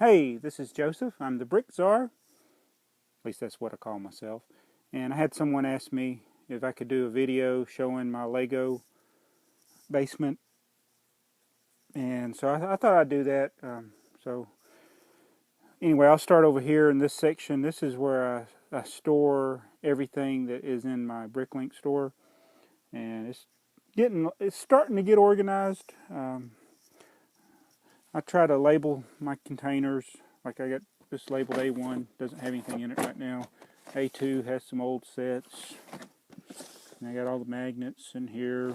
Hey, this is Joseph. I'm the BrickTsar. At least that's what I call myself. And I had someone ask me if I could do a video showing my Lego basement. And so I thought I'd do that. So anyway, I'll start over here in this section. This is where I store everything that is in my Bricklink store. And it's starting to get organized. I try to label my containers. Like I got this labeled A1, doesn't have anything in it right now. A2 has some old sets. And I got all the magnets in here.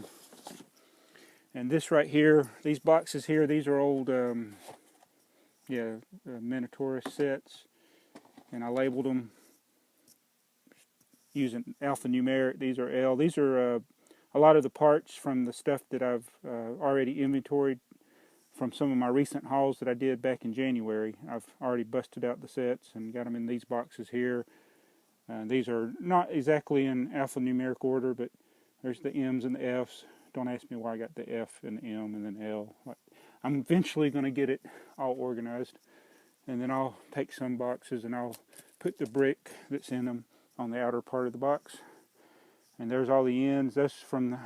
And this right here, these boxes here, these are old Minotaurus sets. And I labeled them using alphanumeric. These are L. These are a lot of the parts from the stuff that I've already inventoried from some of my recent hauls that I did back in January. I've already busted out the sets and got them in these boxes here. These are not exactly in alphanumeric order, but there's the M's and the F's. Don't ask me why I got the F and the M and then L. I'm eventually going to get it all organized. And then I'll take some boxes and I'll put the brick that's in them on the outer part of the box. And there's all the ends. That's from the,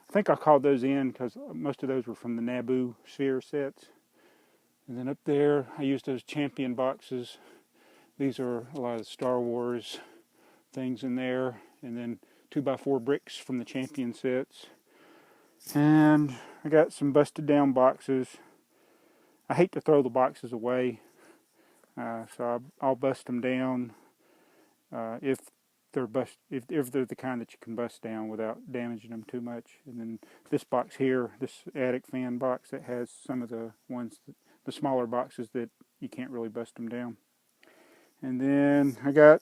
I think I called those in because most of those were from the Naboo sphere sets. And then up there, I used those champion boxes. These are a lot of Star Wars things in there. And then 2x4 bricks from the champion sets. And I got some busted down boxes. I hate to throw the boxes away. So I'll bust them down if they're if they're the kind that you can bust down without damaging them too much. And then this box here, this attic fan box, that has some of the ones, the smaller boxes that you can't really bust them down. And then I got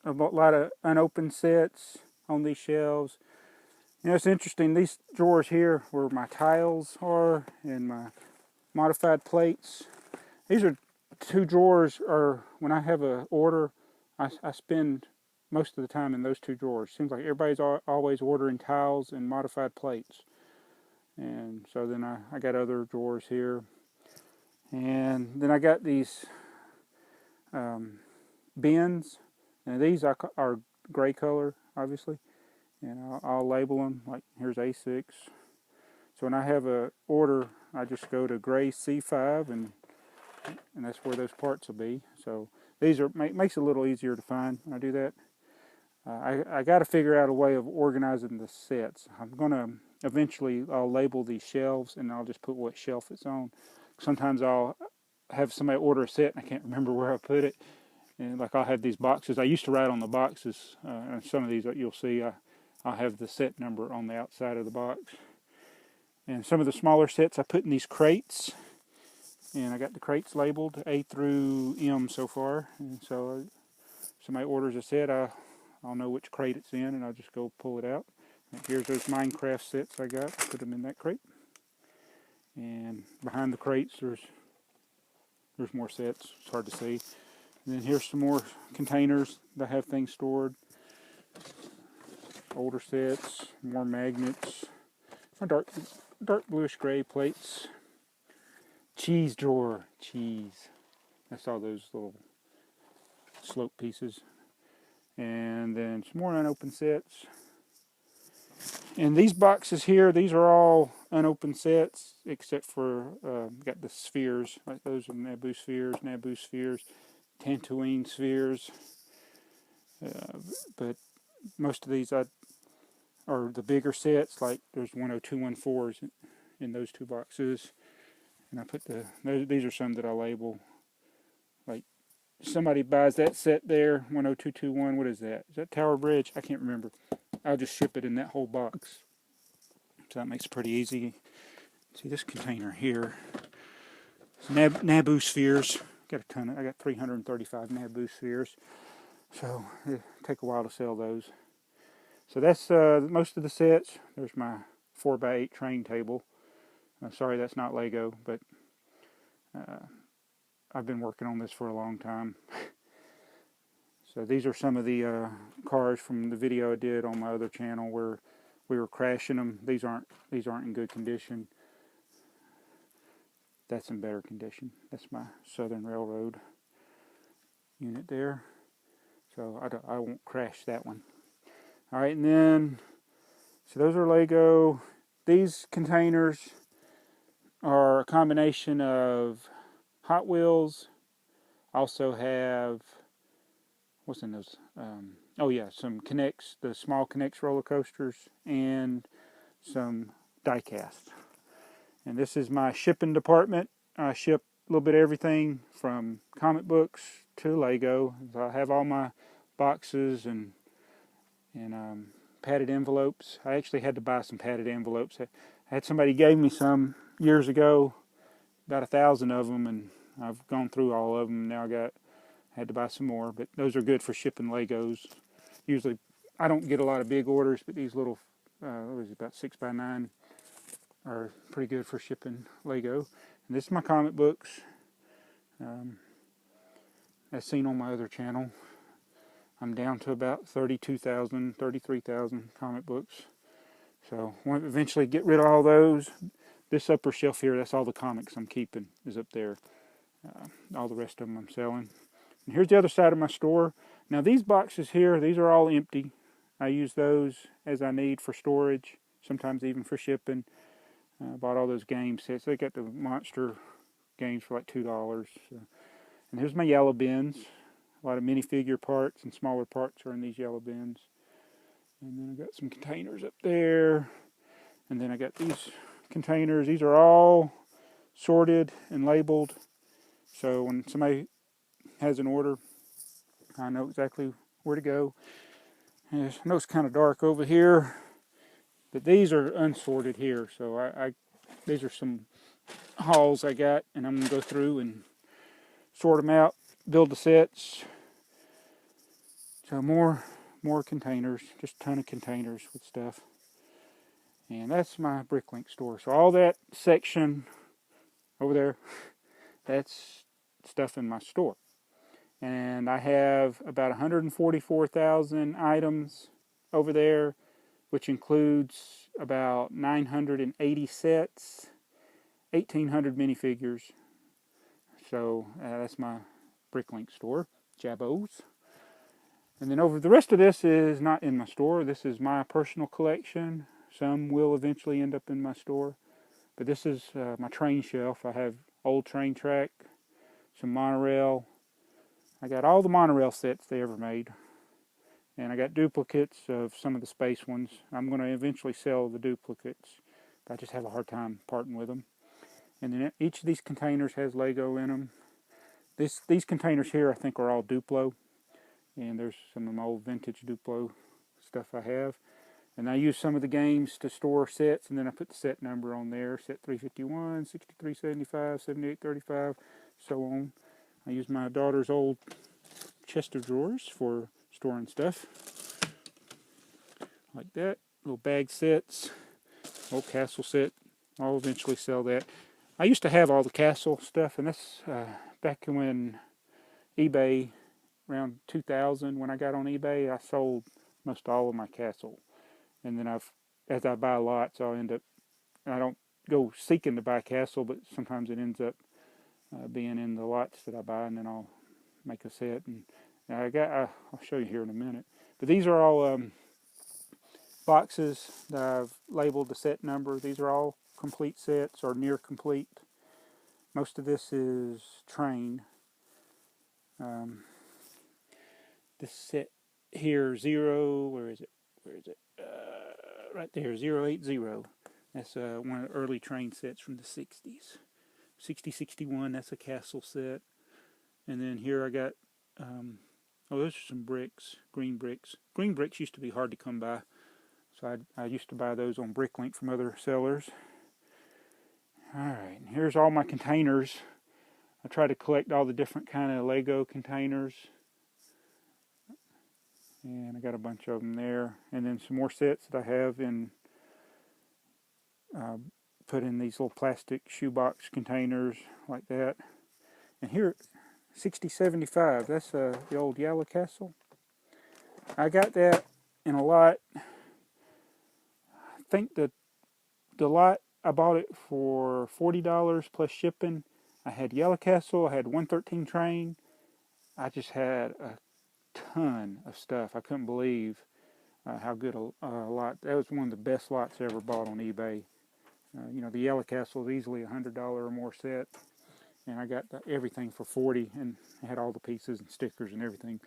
a lot of unopened sets on these shelves. You know, it's interesting, these drawers here where my tiles are and my modified plates. These are two drawers, or when I have an order, I spend most of the time in those two drawers. Seems like everybody's always ordering tiles and modified plates. And so then I got other drawers here. And then I got these bins. And these are gray color, obviously. And I'll label them, like here's A6. So when I have an order, I just go to gray C5 and that's where those parts will be. So these makes it a little easier to find when I do that. I got to figure out a way of organizing the sets. I'm going to eventually, I'll label these shelves and I'll just put what shelf it's on. Sometimes I'll have somebody order a set and I can't remember where I put it. And like I'll have these boxes. I used to write on the boxes. And some of these you'll see, I'll have the set number on the outside of the box. And some of the smaller sets I put in these crates. And I got the crates labeled A through M so far. And so if somebody orders a set, I'll know which crate it's in and I'll just go pull it out. And here's those Minecraft sets I got. Put them in that crate. And behind the crates there's more sets. It's hard to see. And then here's some more containers that have things stored. Older sets, more magnets, dark bluish gray plates. Cheese drawer, cheese. That's all those little slope pieces. And then some more unopened sets. And these boxes here, these are all unopened sets except for got the spheres. Like those are Naboo spheres, Tatooine spheres. But most of these are the bigger sets. Like there's 10214s in those two boxes. And I put these are some that I label. Like somebody buys that set there, 10221. What is that? Is that Tower Bridge? I can't remember. I'll just ship it in that whole box. So that makes it pretty easy. See this container here. It's Naboo spheres. I got 335 Naboo spheres. So it'll take a while to sell those. So that's most of the sets. There's my 4x8 train table. Sorry, that's not Lego, but I've been working on this for a long time. So these are some of the cars from the video I did on my other channel where we were crashing them. These aren't in good condition. that's in better condition. That's my Southern Railroad unit there. So I won't crash that one. All right, and then, so those are Lego. These containers are a combination of Hot Wheels. Also have, what's in those? Oh yeah, some K'NEX, the small K'NEX roller coasters, and some die-cast. And this is my shipping department. I ship a little bit of everything from comic books to Lego. So I have all my boxes and padded envelopes. I actually had to buy some padded envelopes. I had somebody gave me some years ago, about 1,000 of them, and I've gone through all of them. Now had to buy some more, but those are good for shipping Legos. Usually, I don't get a lot of big orders, but these little, what is it, about 6x9 are pretty good for shipping Lego. And this is my comic books, as seen on my other channel. I'm down to about 32,000, 33,000 comic books. So I want to eventually get rid of all those. This upper shelf here, that's all the comics I'm keeping, is up there. All the rest of them I'm selling. And here's the other side of my store. Now these boxes here, these are all empty. I use those as I need for storage, sometimes even for shipping. I bought all those game sets. They got the monster games for like $2. So. And here's my yellow bins. A lot of minifigure parts and smaller parts are in these yellow bins. And then I got some containers up there. And then I got these containers. These are all sorted and labeled. So when somebody has an order, I know exactly where to go. And I know it's kind of dark over here, but these are unsorted here. So these are some hauls I got, and I'm going to go through and sort them out, build the sets. So more containers, just a ton of containers with stuff. And that's my Bricklink store. So all that section over there, that's stuff in my store. And I have about 144,000 items over there, which includes about 980 sets, 1,800 minifigures. So that's my Bricklink store, Jabos. And then over the rest of this is not in my store. This is my personal collection. Some will eventually end up in my store. But this is my train shelf. I have old train track, some monorail. I got all the monorail sets they ever made. And I got duplicates of some of the space ones. I'm going to eventually sell the duplicates. But I just have a hard time parting with them. And then each of these containers has Lego in them. These containers here I think are all Duplo. And there's some of my old vintage Duplo stuff I have. And I use some of the games to store sets, and then I put the set number on there. Set 351, 6375, 7835, so on. I use my daughter's old chest of drawers for storing stuff. Like that. Little bag sets. Old castle set. I'll eventually sell that. I used to have all the castle stuff, and that's back when eBay, around 2000, when I got on eBay, I sold most all of my castle. And then as I buy lots, I don't go seeking to buy castle, but sometimes it ends up being in the lots that I buy, and then I'll make a set. And I'll show you here in a minute. But these are all boxes that I've labeled the set number. These are all complete sets or near complete. Most of this is train. This set here, where is it? Right there, 080. That's one of the early train sets from the 60s. 6061, that's a castle set. And then here I got, those are some bricks, green bricks. Green bricks used to be hard to come by. So I used to buy those on Bricklink from other sellers. Alright, and here's all my containers. I try to collect all the different kind of Lego containers. And I got a bunch of them there. And then some more sets that I have put in these little plastic shoebox containers like that. And here, 6075, that's the old Yellow Castle. I got that in a lot. I think that the lot I bought it for $40 plus shipping. I had Yellow Castle, I had 113 Train. I just had a ton of stuff. I couldn't believe how good a lot. That was one of the best lots I ever bought on eBay. You know, the Yellow Castle is easily $100 or more set, and I got everything for $40, and I had all the pieces and stickers and everything.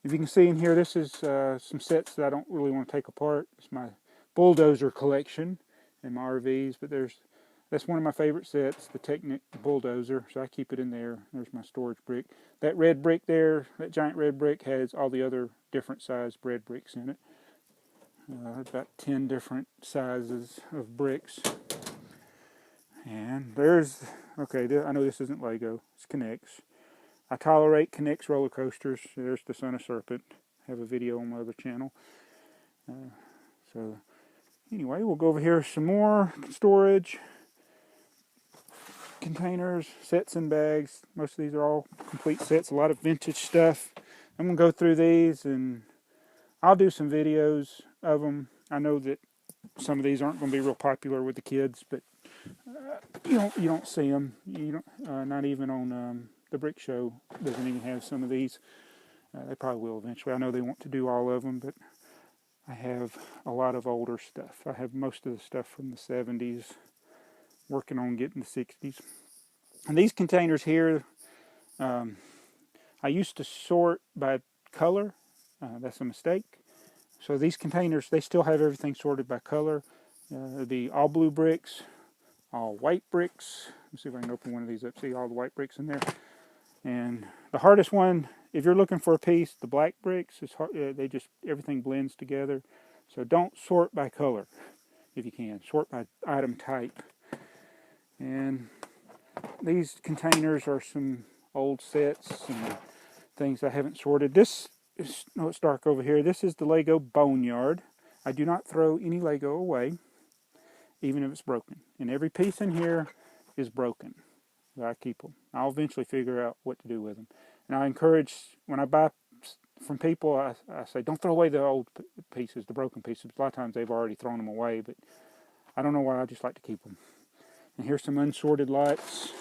If you can see in here, this is some sets that I don't really want to take apart. It's my bulldozer collection and my RVs, but that's one of my favorite sets, the Technic bulldozer, so I keep it in there. There's my storage brick. That red brick there, that giant red brick, has all the other different sized red bricks in it. About 10 different sizes of bricks. And there's, okay, I know this isn't Lego, it's K'NEX. I tolerate K'NEX roller coasters. There's the Son of Serpent. I have a video on my other channel. So anyway, we'll go over here, some more storage. Containers, sets and bags. Most of these are all complete sets, a lot of vintage stuff. I'm going to go through these and I'll do some videos of them. I know that some of these aren't going to be real popular with the kids, but you don't see them. You don't, not even on the Brick Show doesn't even have some of these. They probably will eventually. I know they want to do all of them, but I have a lot of older stuff. I have most of the stuff from the 70s, working on getting the 60s. And these containers here, I used to sort by color. That's a mistake. So these containers, they still have everything sorted by color. It'd be all blue bricks, all white bricks. Let's see if I can open one of these up. See all the white bricks in there. And the hardest one, if you're looking for a piece, the black bricks, is hard, everything blends together. So don't sort by color if you can. Sort by item type. And these containers are some old sets and things I haven't sorted. This is, no, it's dark over here. This is the Lego Boneyard. I do not throw any Lego away, even if it's broken. And every piece in here is broken. I keep them. I'll eventually figure out what to do with them. And I encourage, when I buy from people, I say, don't throw away the old pieces, the broken pieces. A lot of times they've already thrown them away, but I don't know why, I just like to keep them. And here's some unsorted lots.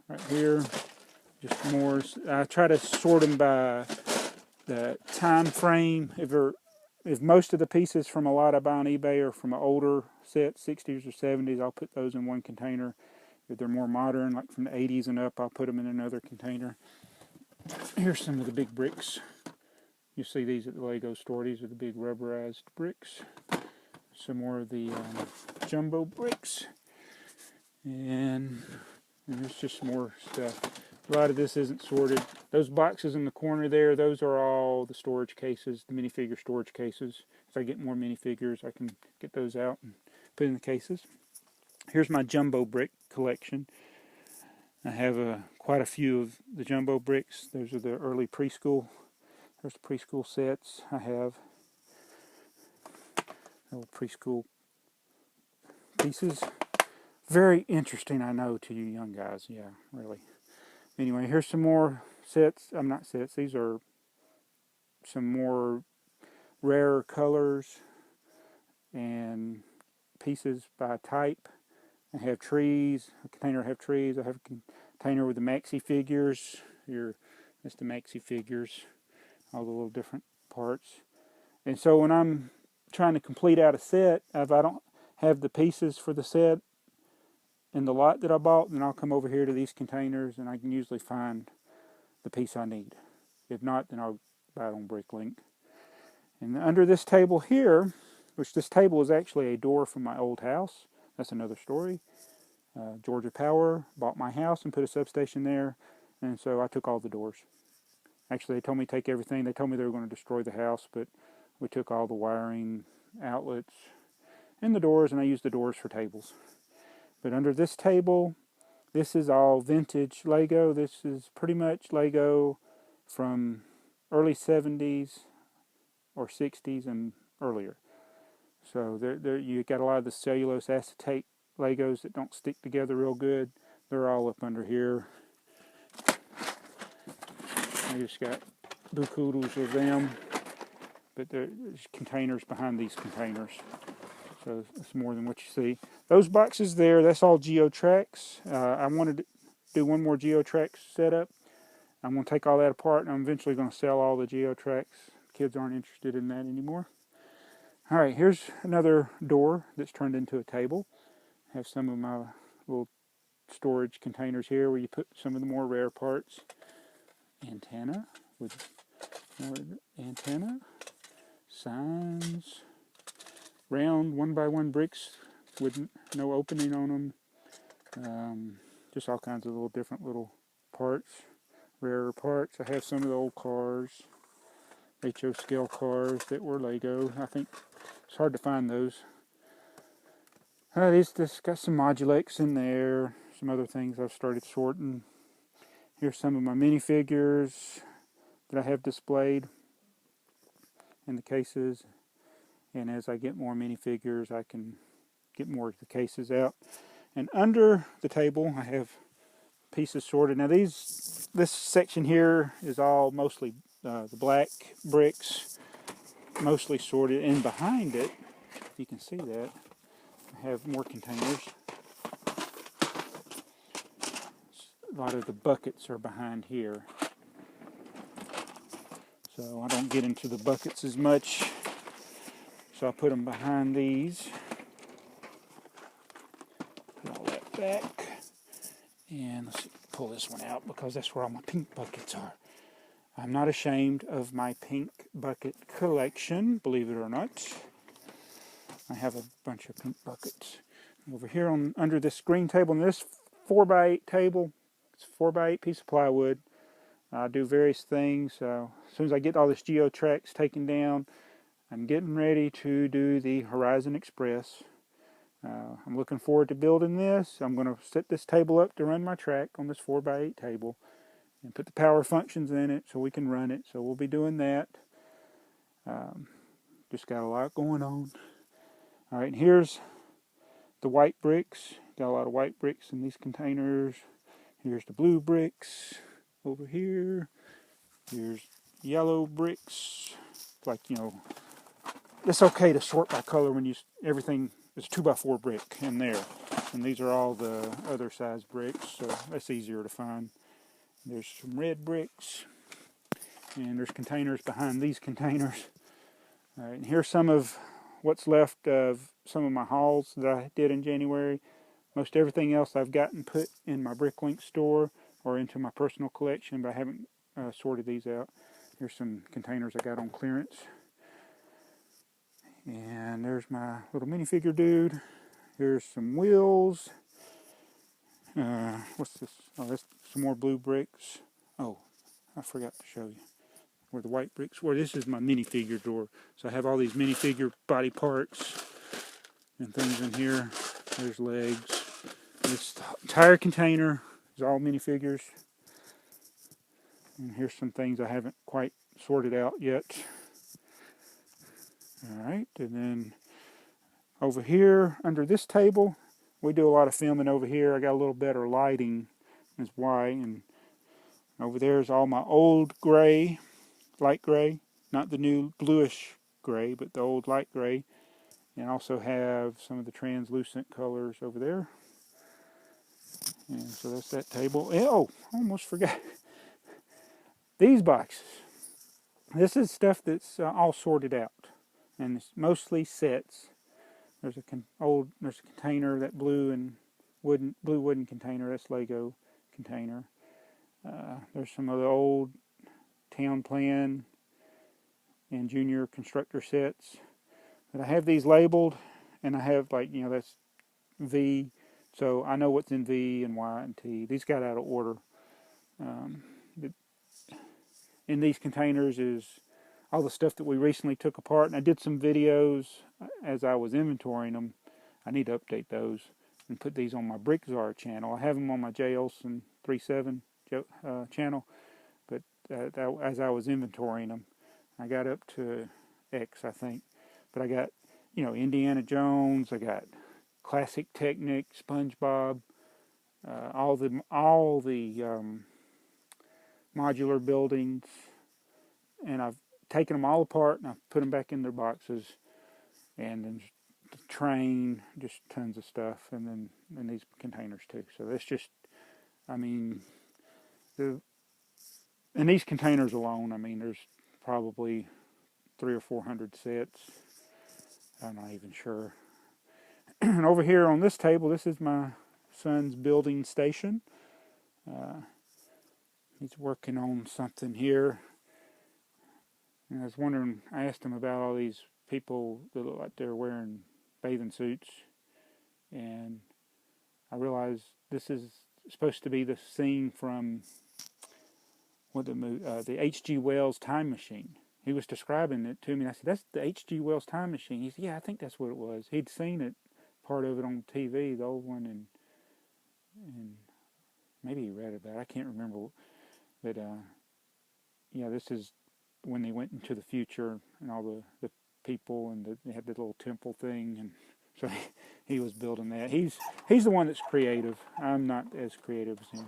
Right here, just more. I try to sort them by the time frame. If most of the pieces from a lot I buy on eBay are from an older set, 60s or 70s, I'll put those in one container. If they're more modern, like from the 80s and up, I'll put them in another container. Here's some of the big bricks. You see these at the Lego store. These are the big rubberized bricks. Some more of the jumbo bricks. And there's just more stuff. A lot of this isn't sorted. Those boxes in the corner there, those are all the storage cases, the minifigure storage cases. If I get more minifigures, I can get those out and put in the cases. Here's my jumbo brick collection. I have quite a few of the jumbo bricks. Those are the early preschool. There's the preschool sets. I have little preschool pieces. Very interesting, I know, to you young guys. Yeah, really. Anyway, here's some more sets. Not sets. These are some more rarer colors and pieces by type. I have trees. A container I have trees. I have a container with the maxi figures. Here, that's the maxi figures. All the little different parts. And so when I'm trying to complete out a set, if I don't have the pieces for the set in the lot that I bought, then I'll come over here to these containers and I can usually find the piece I need. If not, then I'll buy it on Bricklink. And under this table here, which this table is actually a door from my old house. That's another story. Georgia Power bought my house and put a substation there, and so I took all the doors. Actually, they told me to take everything. They told me they were going to destroy the house, but we took all the wiring, outlets, and the doors, and I used the doors for tables. But under this table, this is all vintage Lego. This is pretty much Lego from early 70s or 60s and earlier. So there you got a lot of the cellulose acetate Legos that don't stick together real good. They're all up under here. I just got buku of them, but there's containers behind these containers. So it's more than what you see. Those boxes there, that's all GeoTracks. I wanted to do one more GeoTracks setup. I'm going to take all that apart, and I'm eventually going to sell all the GeoTracks. Kids aren't interested in that anymore. All right, here's another door that's turned into a table. I have some of my little storage containers here where you put some of the more rare parts. Antenna with more antenna. Signs. Round 1x1 bricks with no opening on them. Just all kinds of little different little parts. Rarer parts. I have some of the old cars. HO scale cars that were Lego. I think it's hard to find those. This got some Modulex in there. Some other things I've started sorting. Here's some of my minifigures that I have displayed in the cases. And as I get more minifigures, I can get more of the cases out. And under the table, I have pieces sorted. Now this section here is all mostly the black bricks, mostly sorted. And behind it, you can see that, I have more containers. A lot of the buckets are behind here. So I don't get into the buckets as much. So I put them behind these. Put all that back. And let's pull this one out because that's where all my pink buckets are. I'm not ashamed of my pink bucket collection, believe it or not. I have a bunch of pink buckets. Over here under this green table, and this 4x8 table, it's a 4x8 piece of plywood. I do various things. As soon as I get all this GeoTracks taken down, I'm getting ready to do the Horizon Express. I'm looking forward to building this. I'm going to set this table up to run my track on this 4x8 table and put the power functions in it so we can run it. So we'll be doing that. Just got a lot going on. All right, and here's the white bricks. Got a lot of white bricks in these containers. Here's the blue bricks over here. Here's yellow bricks. Like, it's okay to sort by color when everything is 2x4 brick in there. And these are all the other size bricks, so that's easier to find. There's some red bricks. And there's containers behind these containers. All right, and here's some of what's left of some of my hauls that I did in January. Most everything else I've gotten put in my Bricklink store or into my personal collection, but I haven't sorted these out. Here's some containers I got on clearance. And there's my little minifigure dude. Here's some wheels. What's this? Oh, that's some more blue bricks. Oh, I forgot to show you where the white bricks were. This is my minifigure drawer. So I have all these minifigure body parts and things in here. There's legs. This entire container is all minifigures. And here's some things I haven't quite sorted out yet. Alright, and then over here under this table, we do a lot of filming over here. I got a little better lighting, that's why. And over there is all my old gray, light gray, not the new bluish gray, but the old light gray. And I also have some of the translucent colors over there. And so that's that table. Oh, almost forgot. These boxes. This is stuff that's all sorted out. And it's mostly sets. There's a container, that blue wooden container, that's Lego container. There's some of the old town plan and junior constructor sets. But I have these labeled, and I have that's V, so I know what's in V and Y and T. These got out of order. In these containers is all the stuff that we recently took apart, and I did some videos as I was inventorying them. I need to update those and put these on my BrickTsar channel. I have them on my JLson37 channel, but as I was inventorying them, I got up to X, I think. But I got, Indiana Jones. I got Classic Technic, SpongeBob, all the modular buildings, and I've taken them all apart and I've put them back in their boxes, and then train, just tons of stuff, and then in these containers too. So that's just, I mean, in these containers alone, I mean, there's probably 300 or 400 sets. I'm not even sure. And over here on this table, this is my son's building station. He's working on something here. And I was wondering, I asked him about all these people that look like they're wearing bathing suits. And I realized this is supposed to be the scene from the H.G. Wells Time Machine. He was describing it to me, and I said, "That's the H.G. Wells Time Machine." He said, "Yeah, I think that's what it was." He'd seen it, part of it on TV, the old one, and maybe he read about it. I can't remember, but yeah, this is when they went into the future and all the people, and they had the little temple thing, and so he was building that. He's the one that's creative. I'm not as creative as him.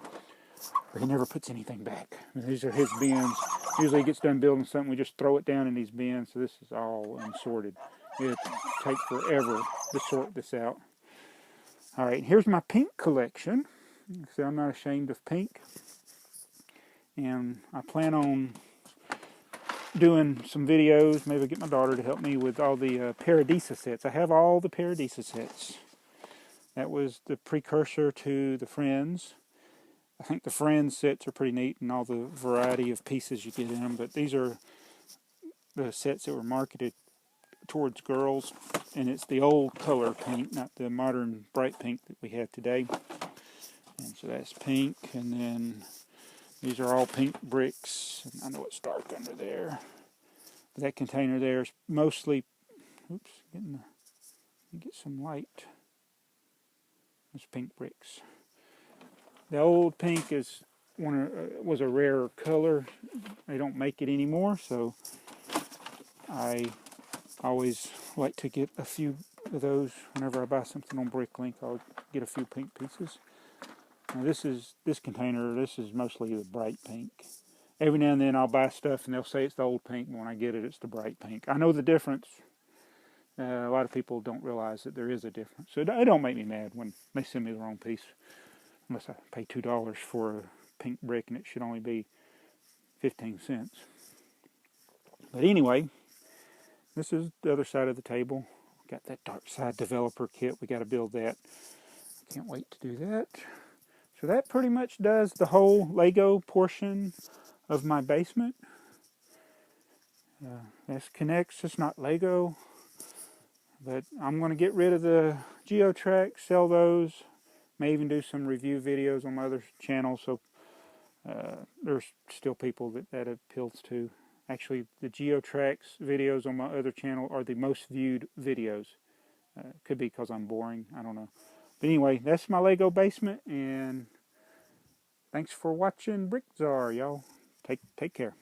But he never puts anything back. I mean, these are his bins. Usually he gets done building something, we just throw it down in these bins. So this is all unsorted. It'll take forever to sort this out. All right, here's my pink collection. So I'm not ashamed of pink. And I plan on doing some videos. Maybe I'll get my daughter to help me with all the Paradisa sets. I have all the Paradisa sets. That was the precursor to the Friends. I think the Friends sets are pretty neat and all the variety of pieces you get in them, but these are the sets that were marketed towards girls, and it's the old color pink, not the modern bright pink that we have today. And so that's pink, and then these are all pink bricks. And I know it's dark under there, but that container there is mostly, get some light. It's pink bricks. The old pink was a rarer color. They don't make it anymore, so I always like to get a few of those whenever I buy something on Bricklink. I'll get a few pink pieces. Now this container. This is mostly the bright pink. Every now and then I'll buy stuff and they'll say it's the old pink, but when I get it, it's the bright pink. I know the difference. A lot of people don't realize that there is a difference. So it don't make me mad when they send me the wrong piece. Unless I pay $2 for a pink brick and it should only be 15 cents. But anyway, this is the other side of the table. Got that dark side developer kit. We got to build that. Can't wait to do that. So that pretty much does the whole Lego portion of my basement. This connects. It's not Lego. But I'm going to get rid of the GeoTrack, sell those. May even do some review videos on my other channel, so there's still people that appeals to. Actually, the GeoTrack's videos on my other channel are the most viewed videos. Could be because I'm boring, I don't know. But anyway, that's my Lego basement, and thanks for watching BrickTsar, y'all. Take care.